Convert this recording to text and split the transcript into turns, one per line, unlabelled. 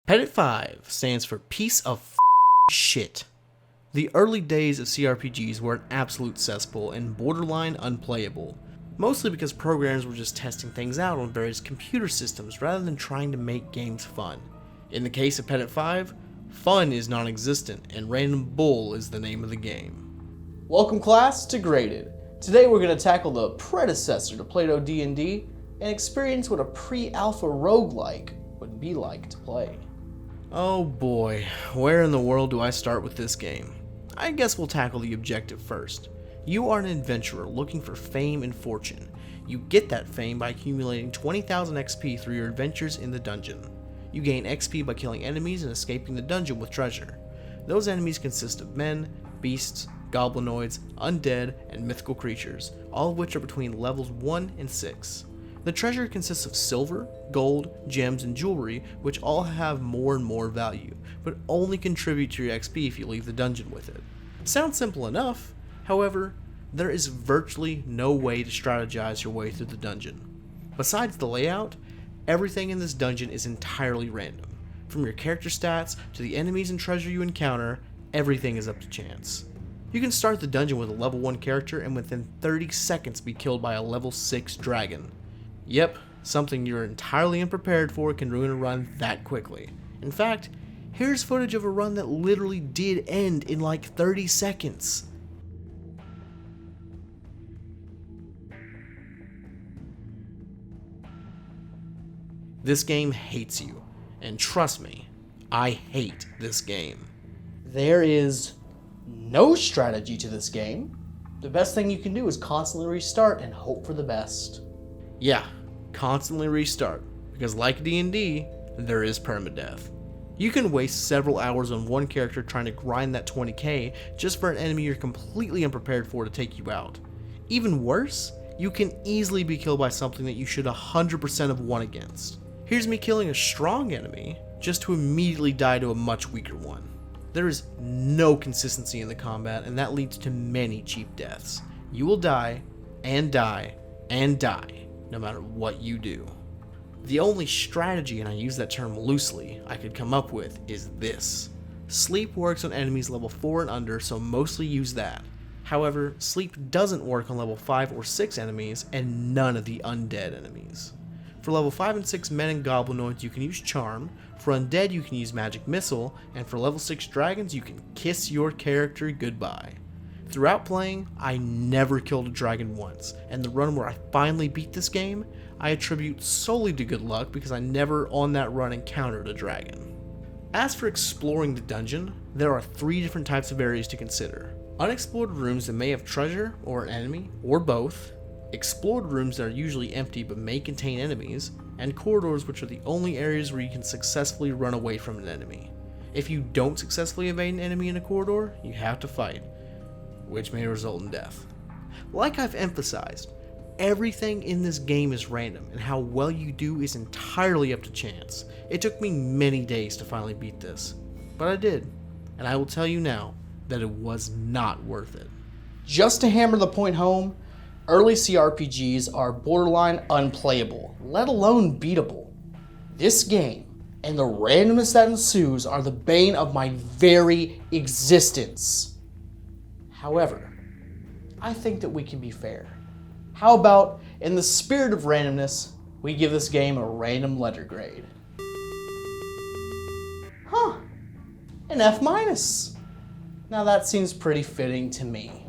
Pedit5 stands for piece of shit. The early days of CRPGs were an absolute cesspool and borderline unplayable, mostly because programmers were just testing things out on various computer systems rather than trying to make games fun. In the case of Pedit5, fun is non-existent and random bull is the name of the game.
Welcome class to Graded. Today we're going to tackle the predecessor to PLATO D&D and experience what a pre-alpha roguelike would be like to play.
Oh boy, where in the world do I start with this game? I guess we'll tackle the objective first. You are an adventurer looking for fame and fortune. You get that fame by accumulating 20,000 XP through your adventures in the dungeon. You gain XP by killing enemies and escaping the dungeon with treasure. Those enemies consist of men, beasts, goblinoids, undead, and mythical creatures, all of which are between levels 1 and 6. The treasure consists of silver, gold, gems, and jewelry, which all have more and more value, but only contribute to your XP if you leave the dungeon with it. Sounds simple enough, however, there is virtually no way to strategize your way through the dungeon. Besides the layout, everything in this dungeon is entirely random. From your character stats to the enemies and treasure you encounter, everything is up to chance. You can start the dungeon with a level 1 character and within 30 seconds be killed by a level 6 dragon. Yep, something you're entirely unprepared for can ruin a run that quickly. In fact, here's footage of a run that literally did end in like 30 seconds. This game hates you, and trust me, I hate this game.
There is no strategy to this game. The best thing you can do is constantly restart and hope for the best.
Yeah, constantly restart, because like D&D, there is permadeath. You can waste several hours on one character trying to grind that 20k just for an enemy you're completely unprepared for to take you out. Even worse, you can easily be killed by something that you should 100% have won against. Here's me killing a strong enemy just to immediately die to a much weaker one. There is no consistency in the combat, and that leads to many cheap deaths. You will die, and die, and die, no matter what you do. The only strategy, and I use that term loosely, I could come up with is this. Sleep works on enemies level 4 and under, so mostly use that. However, sleep doesn't work on level 5 or 6 enemies, and none of the undead enemies. For level 5 and 6 men and goblinoids you can use charm, for undead you can use magic missile, and for level 6 dragons you can kiss your character goodbye. Throughout playing, I never killed a dragon once, and the run where I finally beat this game, I attribute solely to good luck because I never on that run encountered a dragon. As for exploring the dungeon, there are 3 different types of areas to consider. Unexplored rooms that may have treasure or an enemy, or both, explored rooms that are usually empty but may contain enemies, and corridors which are the only areas where you can successfully run away from an enemy. If you don't successfully evade an enemy in a corridor, you have to fight, which may result in death. Like I've emphasized, everything in this game is random, and how well you do is entirely up to chance. It took me many days to finally beat this, but I did, and I will tell you now that it was not worth it.
Just to hammer the point home, early CRPGs are borderline unplayable, let alone beatable. This game and the randomness that ensues are the bane of my very existence. However, I think that we can be fair. How about, in the spirit of randomness, we give this game a random letter grade? An F-. Now that seems pretty fitting to me.